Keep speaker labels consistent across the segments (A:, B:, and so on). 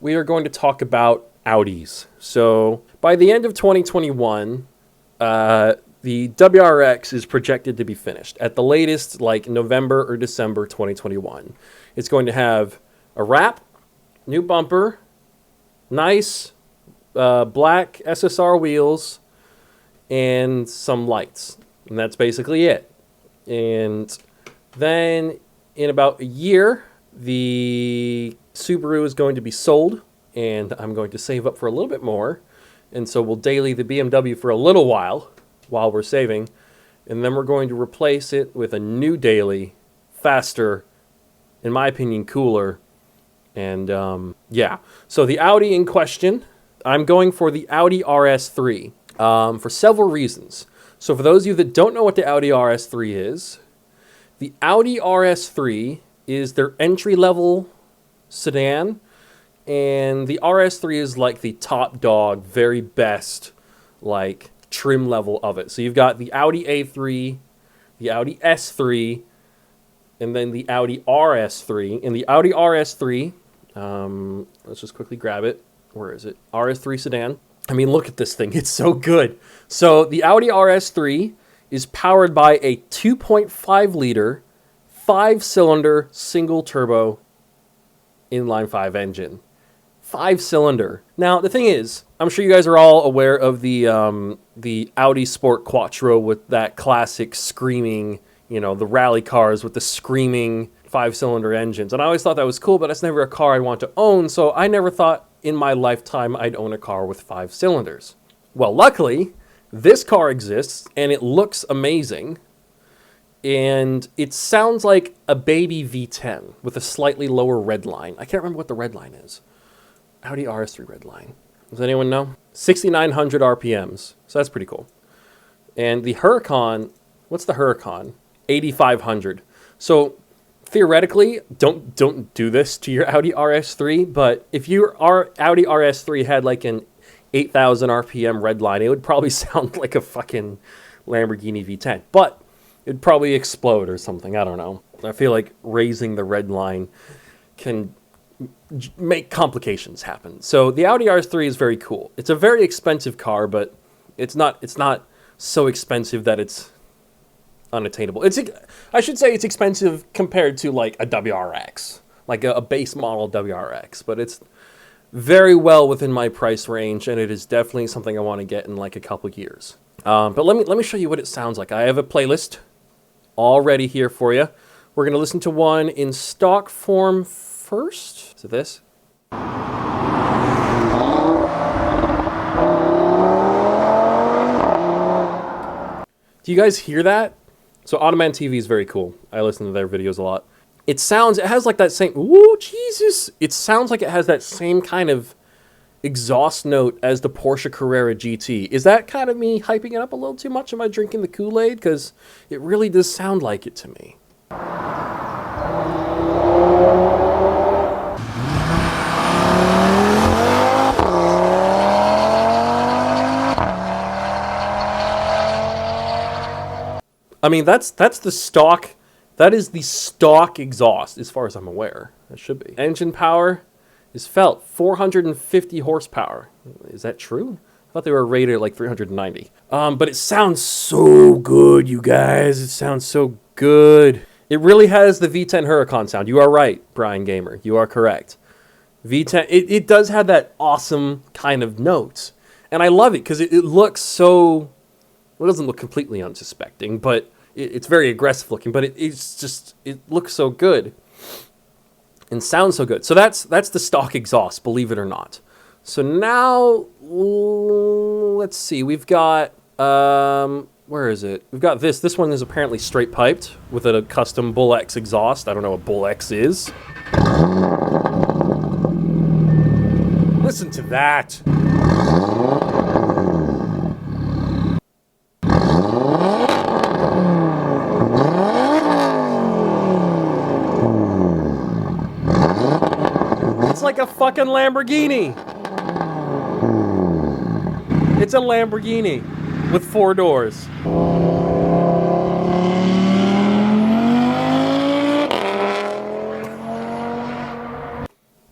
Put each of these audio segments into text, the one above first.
A: we are going to talk about Audis. So by the end of 2021, the WRX is projected to be finished at the latest, like November or December 2021. It's going to have a wrap, new bumper, nice black SSR wheels, and some lights. And that's basically it. And then in about a year, the Subaru is going to be sold, and I'm going to save up for a little bit more. And so we'll daily the BMW for a little while we're saving. And then we're going to replace it with a new daily, faster, in my opinion, cooler. And yeah, so the Audi in question, I'm going for the Audi RS3 for several reasons. So for those of you that don't know what the Audi RS3 is, the Audi RS3 is their entry-level sedan, and the RS3 is like the top dog, very best, like, trim level of it. So you've got the Audi A3, the Audi S3, and then the Audi RS3. And the Audi RS3, let's just quickly grab it. Where is it? RS3 sedan. I mean, look at this thing. It's so good. So the Audi RS3 is powered by a 2.5-liter, 5-cylinder, single-turbo inline-5 engine. 5-cylinder. Now, the thing is, I'm sure you guys are all aware of the Audi Sport Quattro with that classic screaming, you know, the rally cars with the screaming 5-cylinder engines. And I always thought that was cool, but that's never a car I want to own, so I never thought in my lifetime I'd own a car with 5 cylinders. Well, luckily, this car exists, and it looks amazing. And it sounds like a baby V10 with a slightly lower red line. I can't remember what the red line is. Audi RS3 red line. Does anyone know? 6,900 RPMs. So that's pretty cool. And the Huracan, what's the Huracan? 8,500. So theoretically, don't do this to your Audi RS3, but if your Audi RS3 had like an 8,000 RPM red line, it would probably sound like a fucking Lamborghini V10. But it'd probably explode or something. I don't know. I feel like raising the red line can make complications happen. So the Audi RS3 is very cool. It's a very expensive car, but it's not so expensive that it's unattainable. I should say it's expensive compared to like a WRX, like a base model WRX, but it's very well within my price range, and it is definitely something I want to get in like a couple years. But let me show you what it sounds like. I have a playlist all ready here for you. We're going to listen to one in stock form first. Is it this? Do you guys hear that? So Automan TV is very cool. I listen to their videos a lot. It has like that same, woo, Jesus. It sounds like it has that same kind of exhaust note as the Porsche Carrera GT. Is that kind of me hyping it up a little too much? Am I drinking the Kool-Aid? Because it really does sound like it to me. I mean, that's the stock. That is the stock exhaust, as far as I'm aware. That should be. Engine power is felt 450 horsepower. Is that true? I thought they were rated at like 390. But it sounds so good, you guys. It sounds so good. It really has the V10 Huracan sound. You are right, Brian Gamer. You are correct. V10, it does have that awesome kind of note. And I love it because it looks so, well, it doesn't look completely unsuspecting, but it's very aggressive looking, but it looks so good and sounds so good. So that's the stock exhaust, believe it or not. So now, let's see, we've got, where is it? We've got this. This one is apparently straight piped with a custom Bull X exhaust. I don't know what Bull X is. Listen to that. It's like a fucking Lamborghini. It's a Lamborghini with 4 doors.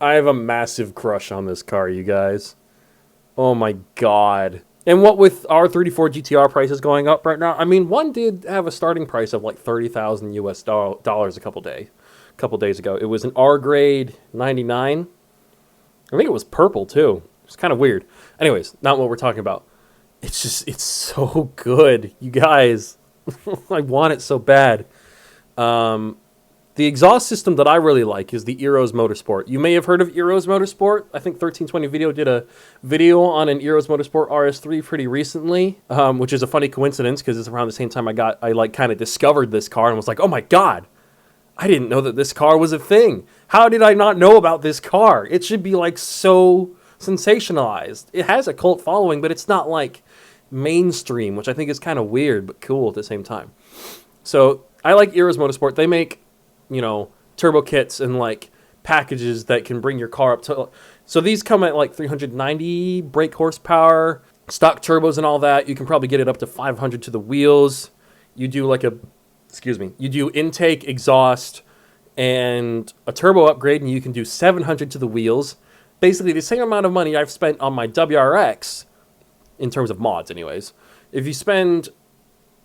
A: I have a massive crush on this car, you guys. Oh my god. And what with our 34 GTR prices going up right now, I mean, one did have a starting price of like 30,000 US dollars a couple days ago. It was an R grade 99. I think it was purple too. It's kind of weird. Anyways, not what we're talking about. It's just, it's so good, you guys. I want it so bad. The exhaust system that I really like is the Eros Motorsport. You may have heard of Eros Motorsport. I think 1320 Video did a video on an Eros Motorsport RS3 pretty recently, which is a funny coincidence because it's around the same time I like kind of discovered this car and was like, oh my god, I didn't know that this car was a thing. How did I not know about this car? It should be like so sensationalized. It has a cult following, but it's not like mainstream, which I think is kind of weird but cool at the same time. So I like Eros Motorsport. They make, you know, turbo kits and like packages that can bring your car up to, so these come at like 390 brake horsepower, stock turbos and all that. You can probably get it up to 500 to the wheels. You do like a, you do intake, exhaust, and a turbo upgrade, and you can do 700 to the wheels. Basically the same amount of money I've spent on my WRX, in terms of mods anyways. If you spend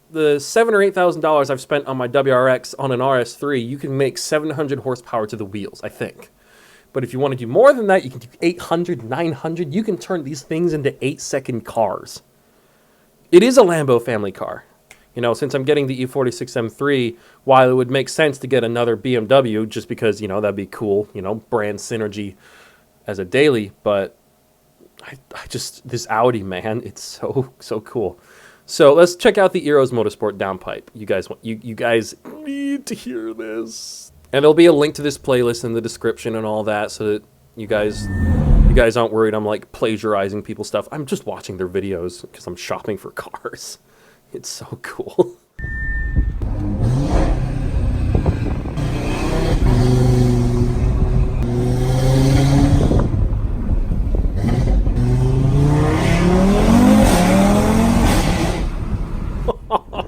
A: the $7,000 or $8,000 I've spent on my WRX on an RS3, you can make 700 horsepower to the wheels, I think. But if you want to do more than that, you can do 800, 900. You can turn these things into 8-second cars. It is a Lambo family car. You know, since I'm getting the E46 M3, while it would make sense to get another BMW, just because, you know, that'd be cool, you know, brand synergy as a daily, but I just, this Audi, man, it's so cool. So let's check out the Eros Motorsport downpipe. You guys need to hear this. And there'll be a link to this playlist in the description and all that, so that you guys aren't worried I'm like plagiarizing people's stuff. I'm just watching their videos because I'm shopping for cars. It's so cool.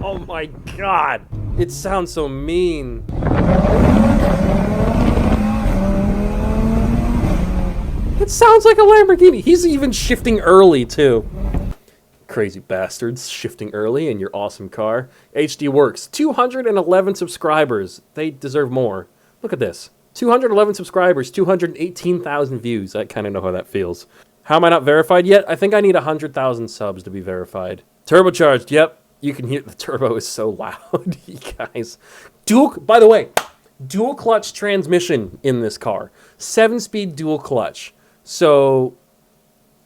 A: Oh my god, it sounds so mean. It sounds like a Lamborghini. He's even shifting early too. Crazy bastards, shifting early in your awesome car. HD Works, 211 subscribers. They deserve more. Look at this. 211 subscribers, 218,000 views. I kind of know how that feels. How am I not verified yet? I think I need 100,000 subs to be verified. Turbocharged, yep. You can hear the turbo is so loud, you guys. By the way, dual clutch transmission in this car. 7-speed dual clutch. So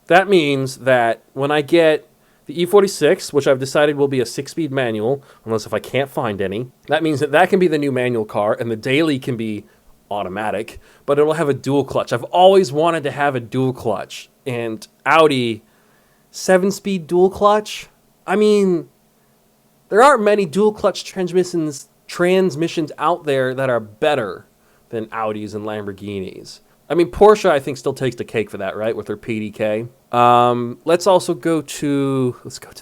A: that means that when I get the E46, which I've decided will be a 6-speed manual, unless if I can't find any, that means that that can be the new manual car, and the daily can be automatic, but it'll have a dual clutch. I've always wanted to have a dual clutch, and Audi 7-speed dual clutch? I mean, there aren't many dual clutch transmissions out there that are better than Audis and Lamborghinis. I mean, Porsche, I think, still takes the cake for that, right, with their PDK. Let's go to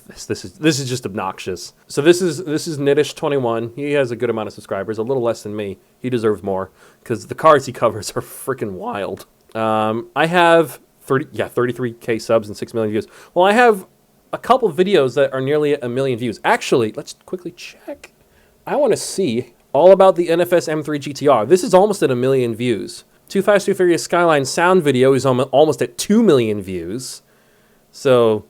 A: this. This is just obnoxious. So this is Nitish21. He has a good amount of subscribers, a little less than me. He deserves more because the cars he covers are freaking wild. I have 33K subs and 6 million views. Well, I have a couple videos that are nearly 1 million views. Actually, let's quickly check. I want to see all about the NFS M3 GTR. This is almost at 1 million views. Too Fast, Too Furious Skyline sound video is almost at 2 million views. So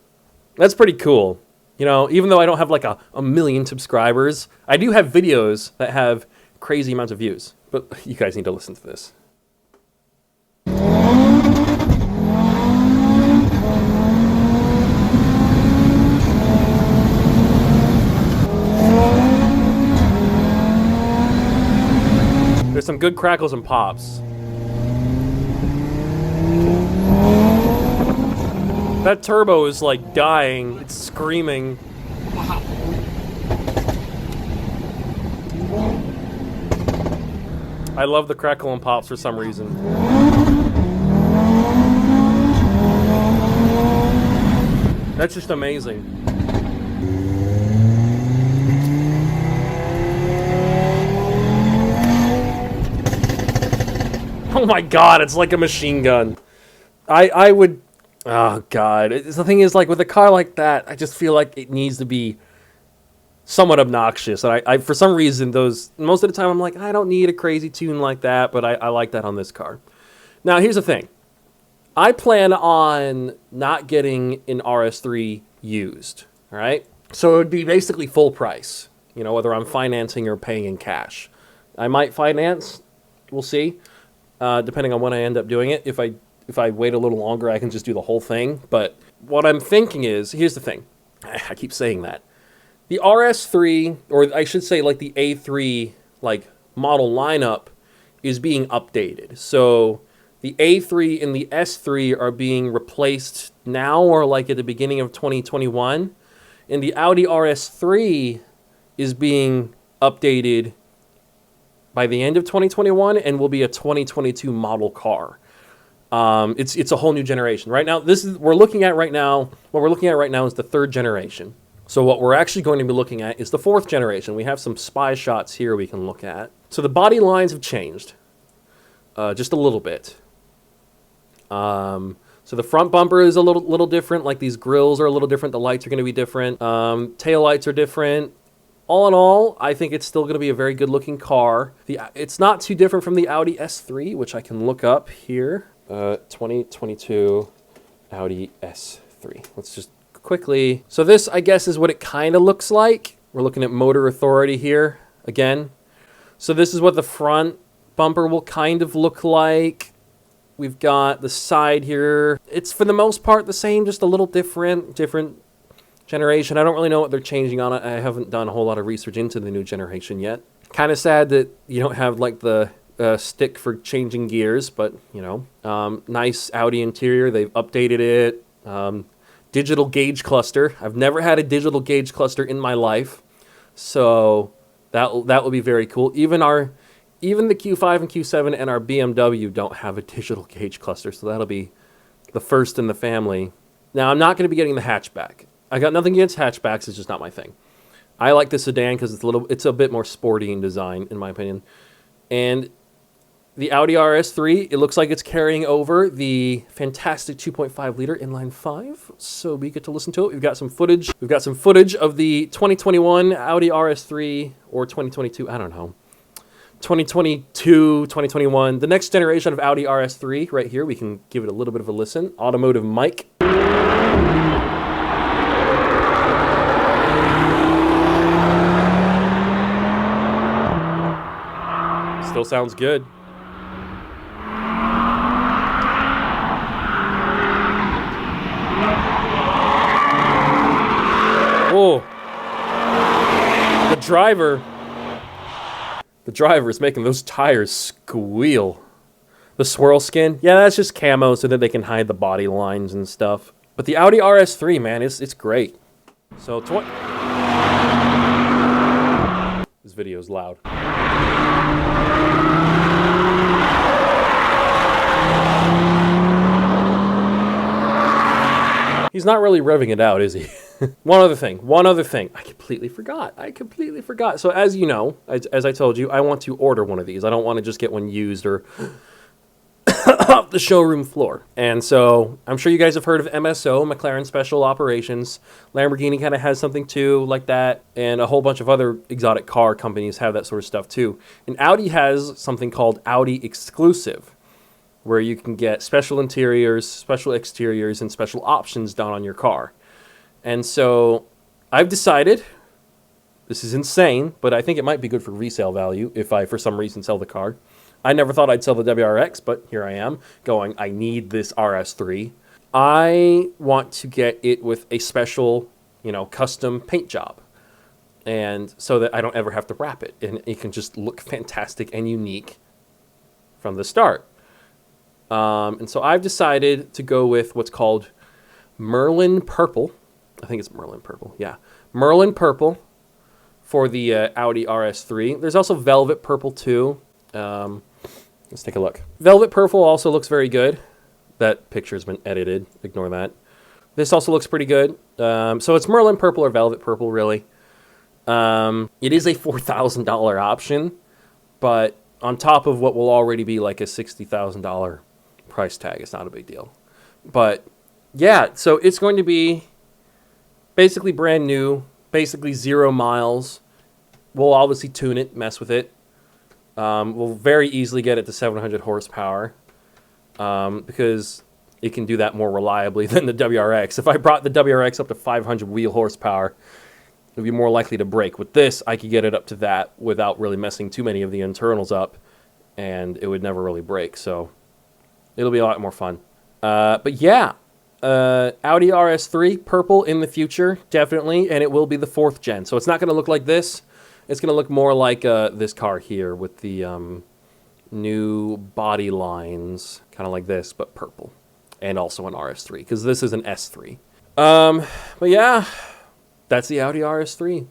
A: that's pretty cool. You know, even though I don't have like a million subscribers, I do have videos that have crazy amounts of views. But you guys need to listen to this. There's some good crackles and pops. That turbo is like dying. It's screaming. I love the crackle and pops for some reason. That's just amazing. Oh my god, it's like a machine gun. I would... Oh god. The thing is, like, with a car like that, I just feel like it needs to be somewhat obnoxious. And I for some reason, most of the time, I'm like, I don't need a crazy tune like that, but I like that on this car. Now, here's the thing. I plan on not getting an RS3 used, all right? So it would be basically full price, you know, whether I'm financing or paying in cash. I might finance, we'll see, depending on when I end up doing it. If I wait a little longer, I can just do the whole thing. But what I'm thinking is, here's the thing. I keep saying that. The RS3, or I should say like the A3 like model lineup, is being updated. So the A3 and the S3 are being replaced now or like at the beginning of 2021. And the Audi RS3 is being updated by the end of 2021 and will be a 2022 model car. It's a whole new generation. Right now, what we're looking at right now is the third generation. So what we're actually going to be looking at is the fourth generation. We have some spy shots here we can look at. So the body lines have changed just a little bit. So the front bumper is a little different. Like these grills are a little different. The lights are going to be different. Tail lights are different. All in all, I think it's still going to be a very good looking car. It's not too different from the Audi S3, which I can look up here. 2022 Audi S3. Let's just quickly. So this, I guess, is what it kind of looks like. We're looking at Motor Authority here again. So this is what the front bumper will kind of look like. We've got the side here. It's for the most part the same, just a little different generation. I don't really know what they're changing on it. I haven't done a whole lot of research into the new generation yet. Kind of sad that you don't have like the stick for changing gears, but you know, nice Audi interior. They've updated it. Digital gauge cluster. I've never had a digital gauge cluster in my life, so that will be very cool. Even the Q5 and Q7 and our BMW don't have a digital gauge cluster, so that'll be the first in the family. Now, I'm not going to be getting the hatchback. I got nothing against hatchbacks, it's just not my thing. I like the sedan because it's a bit more sporty in design, in my opinion. And the Audi RS3, it looks like it's carrying over the fantastic 2.5 liter inline 5, so we get to listen to it. We've got some footage. We've got some footage of the 2021 Audi RS3, or 2022, I don't know. 2022, 2021, the next generation of Audi RS3 right here. We can give it a little bit of a listen. Automotive mic. Still sounds good. Oh, the driver is making those tires squeal. The swirl skin, yeah, that's just camo so that they can hide the body lines and stuff. But the Audi RS3, man, it's great. So, this video is loud. He's not really revving it out, is he? One other thing. I completely forgot. So as you know, as I told you, I want to order one of these. I don't want to just get one used or off the showroom floor. And so I'm sure you guys have heard of MSO, McLaren Special Operations. Lamborghini kind of has something too like that. And a whole bunch of other exotic car companies have that sort of stuff too. And Audi has something called Audi Exclusive, where you can get special interiors, special exteriors, and special options done on your car. And so I've decided, this is insane, but I think it might be good for resale value if I, for some reason, sell the car. I never thought I'd sell the WRX, but here I am going, I need this RS3. I want to get it with a special, custom paint job. And so that I don't ever have to wrap it. And it can just look fantastic and unique from the start. And so I've decided to go with what's called Merlin Purple. I think it's Merlin Purple. Yeah. Merlin Purple for the Audi RS3. There's also Velvet Purple too. Let's take a look. Velvet Purple also looks very good. That picture's been edited. Ignore that. This also looks pretty good. So it's Merlin Purple or Velvet Purple, really. It is a $4,000 option, but on top of what will already be like a $60,000 price tag. It's not a big deal. But yeah, so it's going to be basically brand new, basically 0 miles. We'll obviously tune it, mess with it. We'll very easily get it to 700 horsepower because it can do that more reliably than the WRX. If I brought the WRX up to 500 wheel horsepower, it would be more likely to break. With this, I could get it up to that without really messing too many of the internals up, and it would never really break. So it'll be a lot more fun. But yeah, Audi RS3, purple in the future, definitely, and it will be the 4th gen. So it's not going to look like this. It's going to look more like this car here with the new body lines, kind of like this, but purple. And also an RS3, because this is an S3. But yeah, that's the Audi RS3.